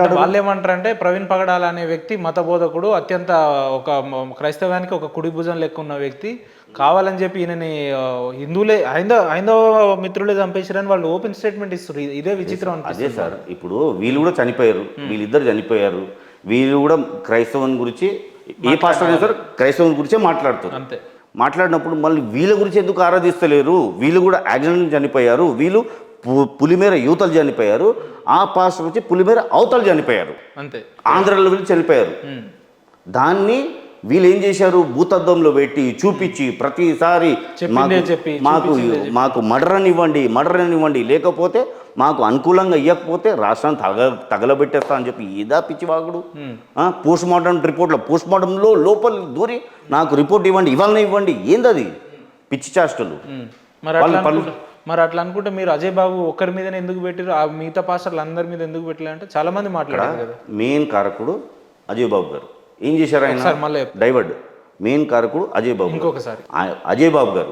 అంటే వాళ్ళు ఏమంటారంటే ప్రవీణ్ పగడాల అనే వ్యక్తి మత బోధకుడు, అత్యంత ఒక క్రైస్తవానికి ఒక కుడి భుజం లెక్క ఉన్న వ్యక్తి, కావాలని చెప్పి ఈయనని హిందువులే హైందవ మిత్రులే చంపేశారని వాళ్ళు ఓపెన్ స్టేట్మెంట్ ఇస్తారు. ఇదే విచిత్రం అదే అనిపిస్తుంది. సార్, ఇప్పుడు వీళ్ళు కూడా చనిపోయారు, వీళ్ళిద్దరు చనిపోయారు, వీళ్ళు కూడా క్రైస్తవం గురించి ఏ పాస్టర్ అయినా సార్ క్రైస్తవం గురించే మాట్లాడుతారు. అంతే. మాట్లాడినప్పుడు మళ్ళీ వీళ్ళ గురించి ఎందుకు ఆరాధిస్తలేరు? వీళ్ళు కూడా యాక్సిడెంట్ చనిపోయారు, వీళ్ళు పులిమేర యువతలు చనిపోయారు, ఆ పాస్టర్ వచ్చి పులిమేర అవతలు చనిపోయారు, అంతే ఆంధ్రలో వీళ్ళు చనిపోయారు. దాన్ని వీళ్ళు ఏం చేశారు? భూతద్దంలో పెట్టి చూపించి ప్రతిసారి మాకు మర్డర్ ఇవ్వండి, లేకపోతే మాకు అనుకూలంగా ఇవ్వకపోతే రాష్ట్రాన్ని తగలబెట్టేస్తా అని చెప్పి ఏదా పిచ్చివాగుడు. పోస్ట్ మార్టం రిపోర్ట్లో పోస్ట్ మార్టంలో లోపల దూరి నాకు రిపోర్ట్ ఇవ్వండి, ఏందది పిచ్చి చేష్టలు. మరి అట్లా అనుకుంటే మీరు అజయ్ బాబు ఒక్కరి మీదనే ఎందుకు పెట్టారు? ఆ మిగతా పాస్టర్లు అందరి మీద ఎందుకు పెట్టలేదంటే చాలా మంది మాట్లాడారు కదా. మెయిన్ కారకుడు అజయ్ బాబు గారు ఏం చేశారు? ఆయన డైవర్డ్. మెయిన్ కారకుడు అజయ్ బాబు, ఇంకొకసారి అజయ్ బాబు గారు